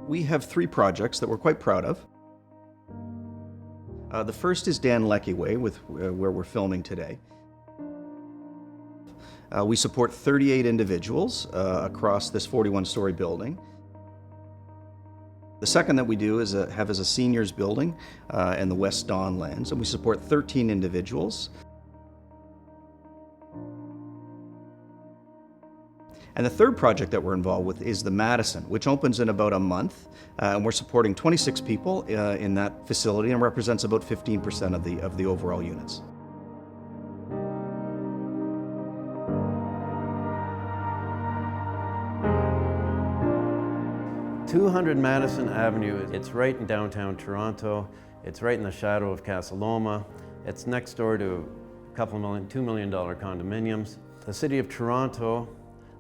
We have 3 projects that we're quite proud of. The first is Dan Leckie Way, where we're filming today. We support 38 individuals across this 41-story building. The second that we do is have as a seniors building in the West Don lands, and we support 13 individuals. And the third project that we're involved with is the Madison, which opens in about a month, and we're supporting 26 people in that facility and represents about 15% of the overall units. "200 Madison Avenue, it's right in downtown Toronto. It's right in the shadow of Casa Loma. It's next door to $2 million condominiums. The City of Toronto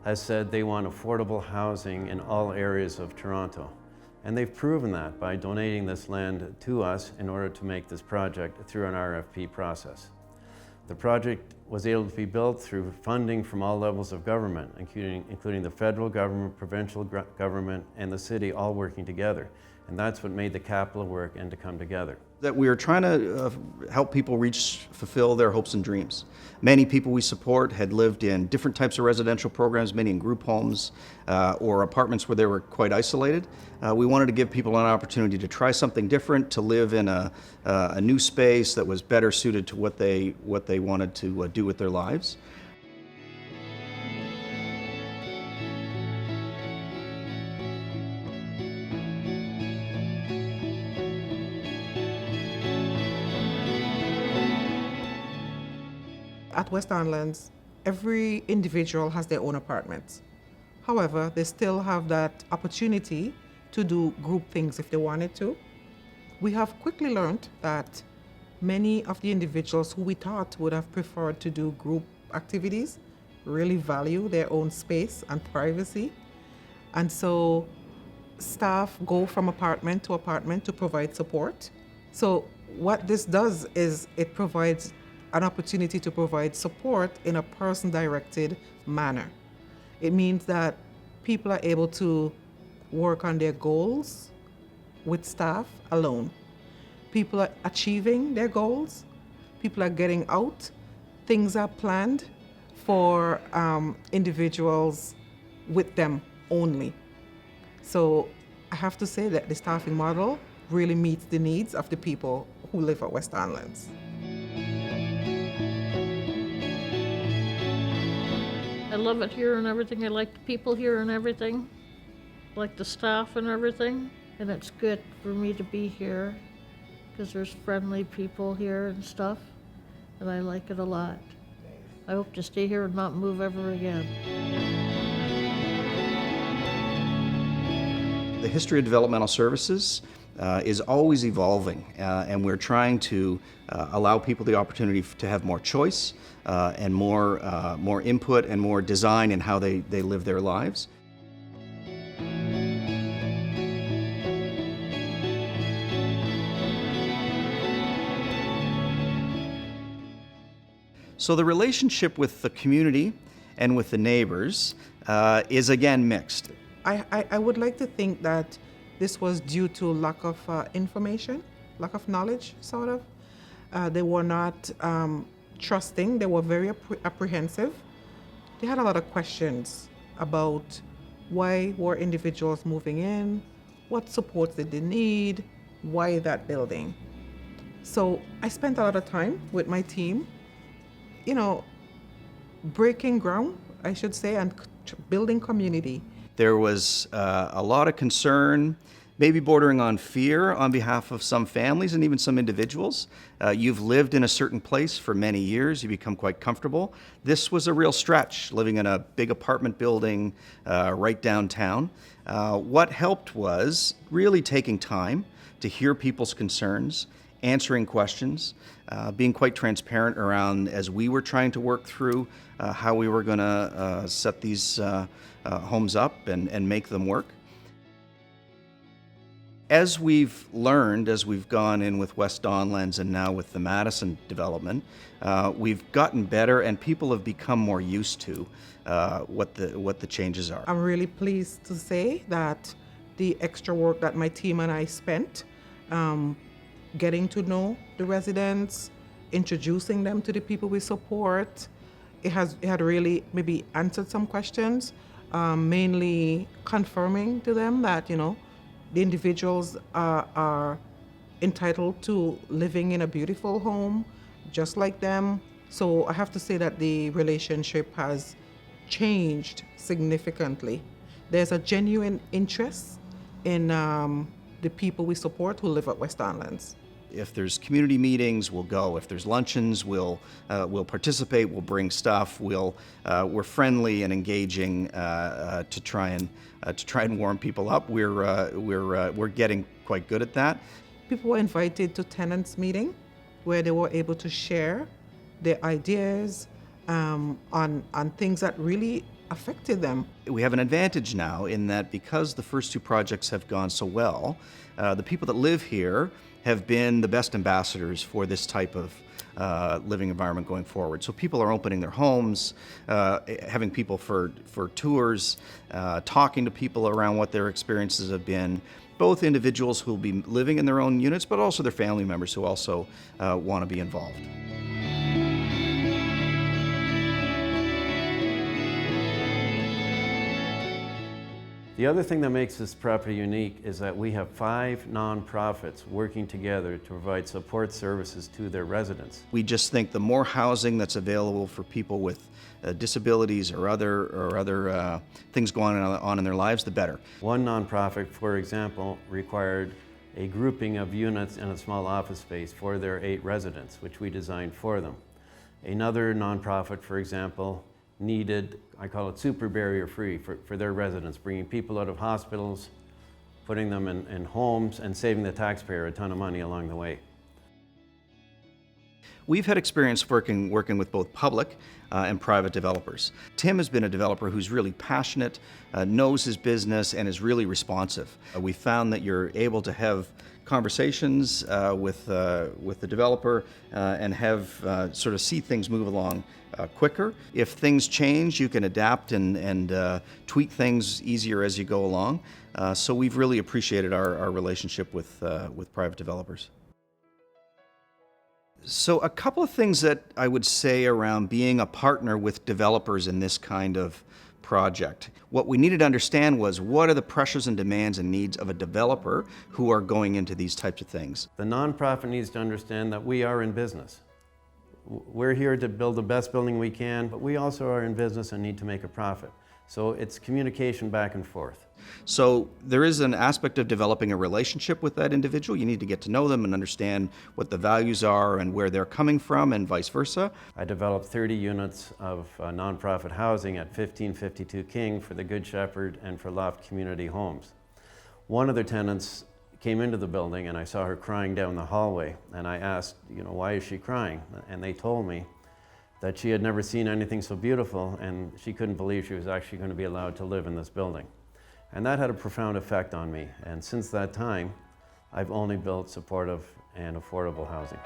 has said they want affordable housing in all areas of Toronto. And they've proven that by donating this land to us in order to make this project through an RFP process. The project was able to be built through funding from all levels of government, including the federal government, provincial government, and the city all working together. And that's what made the capital work and to come together. That we are trying to help people fulfill their hopes and dreams. Many people we support had lived in different types of residential programs, many in group homes or apartments where they were quite isolated. We wanted to give people an opportunity to try something different, to live in a new space that was better suited to what they wanted to do with their lives. At West Don Lands, every individual has their own apartments. However, they still have that opportunity to do group things if they wanted to. We have quickly learned that many of the individuals who we thought would have preferred to do group activities really value their own space and privacy. And so staff go from apartment to apartment to provide support. So what this does is it provides an opportunity to provide support in a person-directed manner. It means that people are able to work on their goals with staff alone. People are achieving their goals. People are getting out. Things are planned for individuals with them only. So I have to say that the staffing model really meets the needs of the people who live at West Don Lands. I love it here and everything. I like the people here and everything. I like the staff and everything. And it's good for me to be here because there's friendly people here and stuff. And I like it a lot. I hope to stay here and not move ever again. The history of developmental services is always evolving, and we're trying to allow people the opportunity to have more choice and more input and more design in how they live their lives. So the relationship with the community and with the neighbors is again mixed. I would like to think that this was due to lack of information, lack of knowledge, sort of. They were not trusting. They were very apprehensive. They had a lot of questions about why were individuals moving in, what supports did they need, why that building. So I spent a lot of time with my team, breaking ground, I should say, and building community. There was a lot of concern, maybe bordering on fear on behalf of some families and even some individuals. You've lived in a certain place for many years, you become quite comfortable. This was a real stretch, living in a big apartment building right downtown. What helped was really taking time to hear people's concerns, answering questions, being quite transparent around as we were trying to work through how we were going to set these homes up and make them work. As we've learned, as we've gone in with West Donlands and now with the Madison development, we've gotten better and people have become more used to what the changes are. I'm really pleased to say that the extra work that my team and I spent getting to know the residents, introducing them to the people we support, it had really maybe answered some questions, mainly confirming to them that, the individuals are entitled to living in a beautiful home, just like them. So I have to say that the relationship has changed significantly. There's a genuine interest in the people we support who live at West Donlands. If there's community meetings, we'll go. If there's luncheons, we'll participate. We'll bring stuff. We're friendly and engaging to try and warm people up. We're getting quite good at that. People were invited to tenants meeting, where they were able to share their ideas on things that really affected them. We have an advantage now in that because the first two projects have gone so well, the people that live here have been the best ambassadors for this type of living environment going forward. So people are opening their homes, having people for tours, talking to people around what their experiences have been, both individuals who will be living in their own units, but also their family members who also want to be involved. The other thing that makes this property unique is that we have 5 nonprofits working together to provide support services to their residents. We just think the more housing that's available for people with disabilities or other things going on in their lives, the better. One nonprofit, for example, required a grouping of units in a small office space for their 8 residents, which we designed for them. Another nonprofit, for example, needed, I call it super barrier free for their residents, bringing people out of hospitals, putting them in homes, and saving the taxpayer a ton of money along the way. We've had experience working with both public and private developers. Tim has been a developer who's really passionate, knows his business, and is really responsive. We found that you're able to have conversations with the developer and have sort of see things move along quicker. If things change, you can adapt and tweak things easier as you go along. So we've really appreciated our relationship with private developers. So a couple of things that I would say around being a partner with developers in this kind of project. What we needed to understand was what are the pressures and demands and needs of a developer who are going into these types of things. The nonprofit needs to understand that we are in business. We're here to build the best building we can, but we also are in business and need to make a profit. So it's communication back and forth. So there is an aspect of developing a relationship with that individual. You need to get to know them and understand what the values are and where they're coming from and vice versa. I developed 30 units of nonprofit housing at 1552 King for the Good Shepherd and for Loft Community Homes. One of their tenants came into the building and I saw her crying down the hallway, and I asked, why is she crying? And they told me that she had never seen anything so beautiful and she couldn't believe she was actually going to be allowed to live in this building. And that had a profound effect on me. And since that time, I've only built supportive and affordable housing.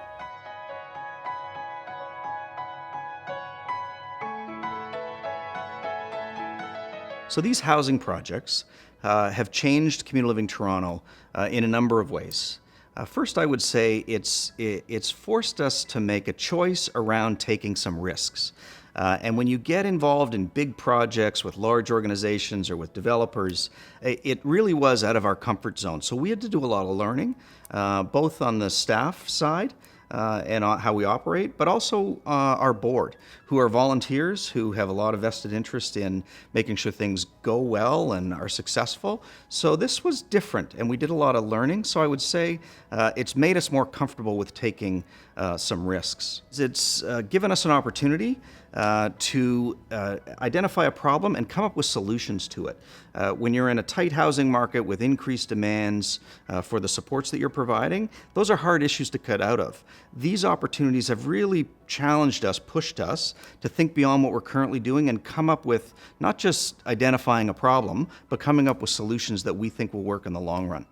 So these housing projects have changed Community Living Toronto in a number of ways. First, I would say it's forced us to make a choice around taking some risks. And when you get involved in big projects with large organizations or with developers, it really was out of our comfort zone. So we had to do a lot of learning, both on the staff side and on how we operate, but also our board, who are volunteers who have a lot of vested interest in making sure things go well and are successful. So this was different, and we did a lot of learning. So I would say it's made us more comfortable with taking some risks. It's given us an opportunity to identify a problem and come up with solutions to it. When you're in a tight housing market with increased demands for the supports that you're providing, those are hard issues to cut out of. These opportunities have really challenged us, pushed us to think beyond what we're currently doing and come up with not just identifying a problem, but coming up with solutions that we think will work in the long run.